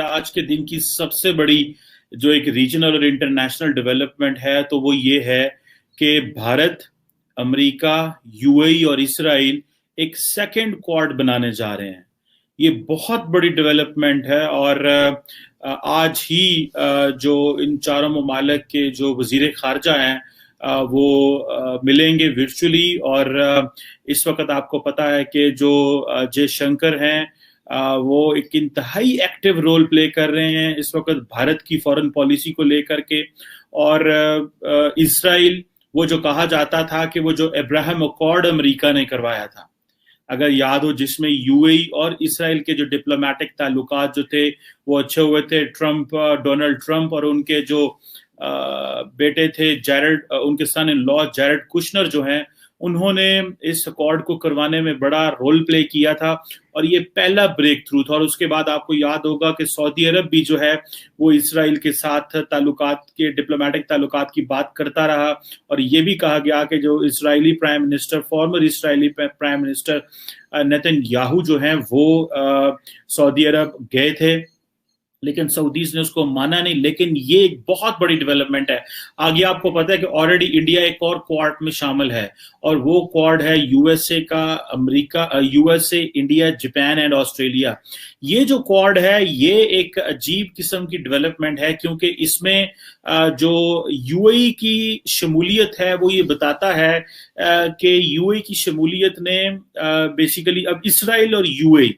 آج کے دن کی سب سے بڑی جو ایک ریجنل اور انٹرنیشنل ڈیولپمنٹ ہے تو وہ یہ ہے کہ بھارت، امریکہ، یو اے ای اور اسرائیل ایک سیکنڈ کوارڈ بنانے جا رہے ہیں۔ یہ بہت بڑی ڈیولپمنٹ ہے اور آج ہی جو ان چاروں ممالک کے جو وزیر خارجہ ہیں وہ ملیں گے ورچولی، اور اس وقت آپ کو پتا ہے کہ جو جے شنکر ہیں وہ ایک انتہائی ایکٹیو رول پلے کر رہے ہیں اس وقت بھارت کی فورن پالیسی کو لے کر کے۔ اور اسرائیل، وہ جو کہا جاتا تھا کہ وہ جو ابراہم اکارڈ امریکہ نے کروایا تھا، اگر یاد ہو، جس میں یو اے ای اور اسرائیل کے جو ڈپلومیٹک تعلقات جو تھے وہ اچھے ہوئے تھے۔ ڈونلڈ ٹرمپ اور ان کے جو بیٹے تھے جیرڈ، ان کے سن ان لا جیرڈ کشنر جو ہیں، انہوں نے اس اکارڈ کو کروانے میں بڑا رول پلے کیا تھا اور یہ پہلا بریک تھرو تھا۔ اور اس کے بعد آپ کو یاد ہوگا کہ سعودی عرب بھی جو ہے وہ اسرائیل کے ساتھ تعلقات کے ڈپلومیٹک تعلقات کی بات کرتا رہا، اور یہ بھی کہا گیا کہ جو اسرائیلی پرائم منسٹر، فارمر اسرائیلی پرائم منسٹر نیتن یاہو جو ہیں وہ سعودی عرب گئے تھے، لیکن سعودیز نے اس کو مانا نہیں۔ لیکن یہ ایک بہت بڑی ڈیولپمنٹ ہے۔ آگے آپ کو پتا ہے کہ آلریڈی انڈیا ایک اور کوارڈ میں شامل ہے، اور وہ کوارڈ ہے یو ایس اے کا، امریکہ، U S A, India, Japan and Australia. یہ جو کوارڈ ہے یہ ایک عجیب قسم کی ڈیولپمنٹ ہے، کیونکہ اس میں جو یو اے ای کی شمولیت ہے وہ یہ بتاتا ہے کہ یو اے ای کی شمولیت نے بیسیکلی اب اسرائیل اور یو اے ای،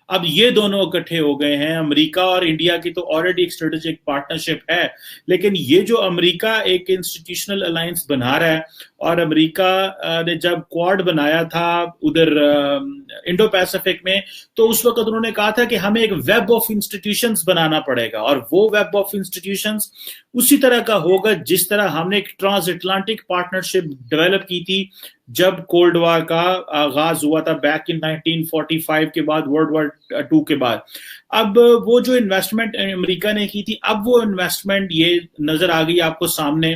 اب یہ دونوں اکٹھے ہو گئے ہیں۔ امریکہ اور انڈیا کی تو آلریڈی ایک اسٹریٹجک پارٹنرشپ ہے، لیکن یہ جو امریکہ ایک انسٹیٹیوشنل الائنس بنا رہا ہے، اور امریکہ نے جب کوارڈ بنایا تھا ادھر انڈو پیسفک میں، تو اس وقت انہوں نے کہا تھا کہ ہمیں ایک ویب آف انسٹیٹیوشنز بنانا پڑے گا، اور وہ ویب آف انسٹیٹیوشنز اسی طرح کا ہوگا جس طرح ہم نے ایک ٹرانس اٹلانٹک پارٹنرشپ ڈیولپ کی تھی جب کولڈ وار کا آغاز ہوا تھا بیک ان 1945 کے بعد، ورلڈ وار 2 کے بعد۔ اب وہ جو انویسٹمنٹ امریکہ نے کی تھی، اب وہ انویسٹمنٹ یہ نظر آ گئی آپ کو سامنے،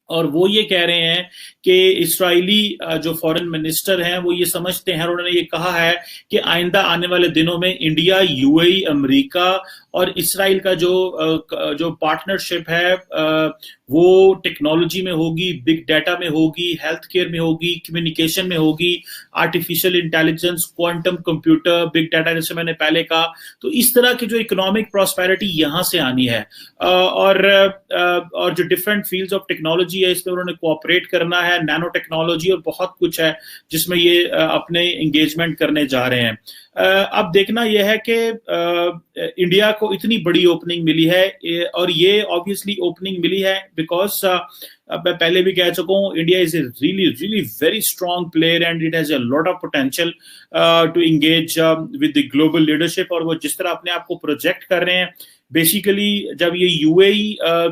اور وہ یہ کہہ رہے ہیں کہ اسرائیلی جو فورن منسٹر ہیں وہ یہ سمجھتے ہیں، اور انہوں نے یہ کہا ہے کہ آئندہ آنے والے دنوں میں انڈیا، یو اے ای، امریکہ اور اسرائیل کا جو پارٹنرشپ ہے وہ ٹیکنالوجی میں ہوگی، بگ ڈیٹا میں ہوگی، ہیلتھ کیئر میں ہوگی، کمیونیکیشن میں ہوگی، artificial intelligence, quantum computer, big data, جیسے میں نے پہلے کہا۔ تو اس طرح کی جو اکنامک پراسپیرٹی یہاں سے آنی ہے، اور جو ڈفرینٹ فیلڈز آف ٹیکنالوجی ہے اس میں انہوں نے کوآپریٹ کرنا ہے، نینو ٹیکنالوجی اور بہت کچھ ہے جس میں یہ اپنے انگیجمنٹ کرنے جا رہے ہیں۔ اب دیکھنا یہ ہے کہ انڈیا کو اتنی بڑی اوپننگ ملی ہے، اور یہ obviously اوپننگ ملی ہے بیکاز میں پہلے بھی کہہ چکا ہوں، India is a really very strong player and it has a lot of potential to engage with the global leadership، اور وہ جس طرح اپنے آپ کو پروجیکٹ کر رہے ہیں، بیسیکلی جب یہ یو اے ای،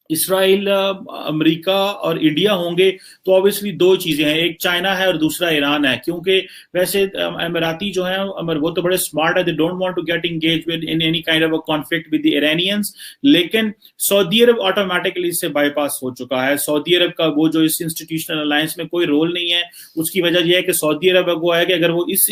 اسرائیل، امریکہ اور انڈیا ہوں گے تو obviously دو چیزیں ہیں، ایک چائنا ہے اور دوسرا ایران ہے، کیونکہ ویسے اماراتی جو ہیں وہ تو بڑے اسمارٹ ہیں، they don't want to get engaged with in any kind of a conflict with the Iranians، لیکن سعودی عرب آٹومیٹکلی اس سے بائی پاس ہو چکا ہے۔ سعودی عرب کا وہ جو اس انسٹیٹیوشنل الائنس میں کوئی رول نہیں ہے، اس کی وجہ یہ ہے کہ سعودی عرب وہ ہے کہ اگر وہ اس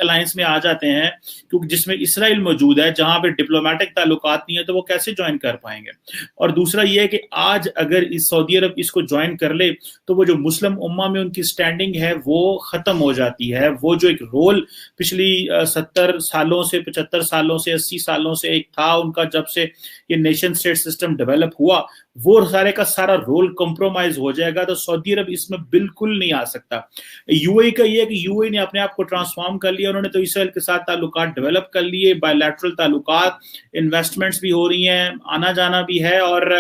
الائنس میں آ جاتے ہیں، کیونکہ جس میں اسرائیل موجود ہے، جہاں پہ ڈپلومیٹک تعلقات نہیں ہے، تو وہ کیسے جوائن کر پائیں گے؟ اور دوسرا یہ ہے کہ آج اگر سعودی عرب اس کو جوائن کر لے تو وہ جو مسلم امہ میں ان کی سٹینڈنگ ہے وہ ختم ہو جاتی ہے۔ وہ جو ایک رول پچھلی 70 سالوں سے، 75 سالوں سے، 80 سالوں سے ایک تھا ان کا، جب سے یہ نیشن سٹیٹ سسٹم ڈیولپ ہوا، وہ سارے کا سارا رول کمپرومائز ہو جائے گا، تو سعودی عرب اس میں بالکل نہیں آ سکتا۔ یو اے کا یہ ہے کہ یو اے نے اپنے آپ کو ٹرانسفارم کر لیا، انہوں نے تو اسرائیل کے ساتھ تعلقات ڈیولپ کر لیے، بائی لیٹرل تعلقات، انویسٹمنٹس بھی ہو رہی ہیں، آنا جانا بھی ہے، اور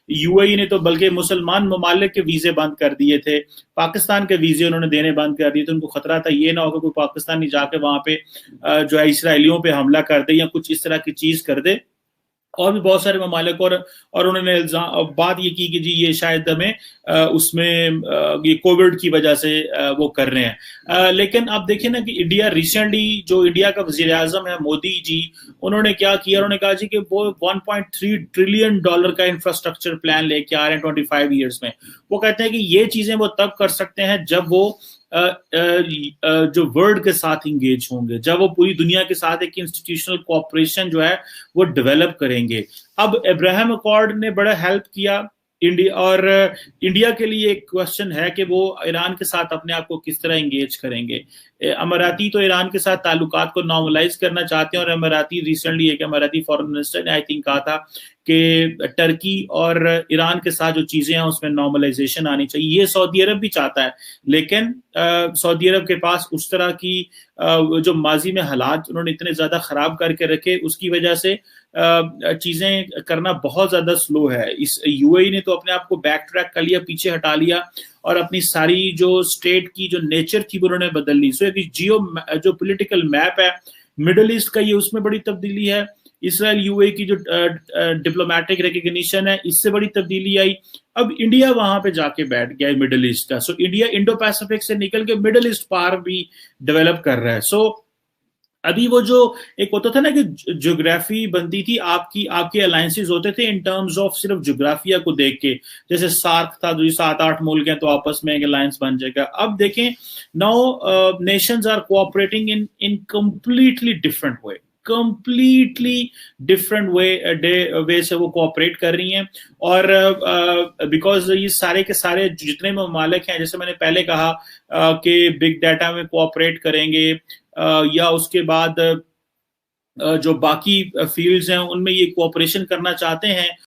یو اے ای نے تو بلکہ مسلمان ممالک کے ویزے بند کر دیے تھے، پاکستان کے ویزے انہوں نے دینے بند کر دیے، تو ان کو خطرہ تھا یہ نہ ہو کہ کوئی پاکستانی جا کے وہاں پہ جو ہے اسرائیلیوں پہ حملہ کر دے یا کچھ اس طرح کی چیز کر دے۔ اور بھی بہت سارے ممالک، اور انہوں نے بات یہ کی کہ جی یہ شاید ہمیں اس میں یہ کووڈ کی وجہ سے وہ کر رہے ہیں۔ لیکن آپ دیکھیں نا کہ انڈیا ریسنٹلی، جو انڈیا کا وزیر اعظم ہے مودی جی، انہوں نے کیا کیا، انہوں نے کہا جی کہ وہ $1.3 ٹریلین کا انفراسٹرکچر پلان لے کے آ رہے ہیں 25 ایئرس میں۔ وہ کہتے ہیں کہ یہ چیزیں وہ تب کر سکتے ہیں جب وہ جو ورلڈ کے ساتھ انگیج ہوں گے، جب وہ پوری دنیا کے ساتھ ایک انسٹیٹیوشنل کوآپریشن جو ہے وہ ڈیولپ کریں گے. اب ابراہیم اکارڈ نے بڑا ہیلپ کیا انڈیا، اور انڈیا کے لیے ایک کوشچن ہے کہ وہ ایران کے ساتھ اپنے آپ کو کس طرح انگیج کریں گے. اماراتی تو ایران کے ساتھ تعلقات کو نارملائز کرنا چاہتے ہیں، اور اماراتی ریسنٹلی ایک اماراتی فارن منسٹر نے آئی تھنک کہا تھا کہ ٹرکی اور ایران کے ساتھ جو چیزیں ہیں اس میں نارملائزیشن آنی چاہیے. یہ سعودی عرب بھی چاہتا ہے، لیکن سعودی عرب کے پاس اس طرح کی جو ماضی میں حالات انہوں نے اتنے زیادہ خراب کر کے رکھے، اس کی وجہ سے چیزیں کرنا بہت زیادہ سلو ہے. اس یو اے ای نے تو اپنے آپ کو بیک ٹریک کر لیا، پیچھے ہٹا لیا، اور اپنی ساری جو اسٹیٹ کی جو نیچر تھی وہ انہوں نے بدل لی. سو جو پولیٹیکل میپ ہے مڈل ایسٹ کا، یہ اس میں بڑی تبدیلی ہے. اسرائیل یو اے کی جو ڈپلومیٹک ریکگنیشن ہے، اس سے بڑی تبدیلی آئی. اب انڈیا وہاں پہ جا کے بیٹھ گیا ہے مڈل ایسٹ کا. سو انڈیا انڈو پیسفک سے نکل کے مڈل ایسٹ پار بھی ڈیولپ کر رہا ہے. سو ابھی وہ جو ایک ہوتا تھا نا کہ جغرافی بنتی تھی، آپ کے الائنسز ہوتے تھے ان ٹرمز آف صرف جغرافیہ کو دیکھ کے، جیسے سارک تھا، جو 7-8 ملک ہیں تو آپس میں ایک الائنس بن جائے گا. اب دیکھیں now nations are cooperating in completely different way, completely different way سے وہ کوآپریٹ کر رہی ہیں. اور بیکاز یہ سارے کے سارے جتنے ممالک ہیں، جیسے میں نے پہلے کہا کہ بگ ڈیٹا میں کوآپریٹ کریں گے، یا اس کے بعد جو باقی فیلڈز ہیں ان میں یہ کوآپریشن کرنا چاہتے ہیں.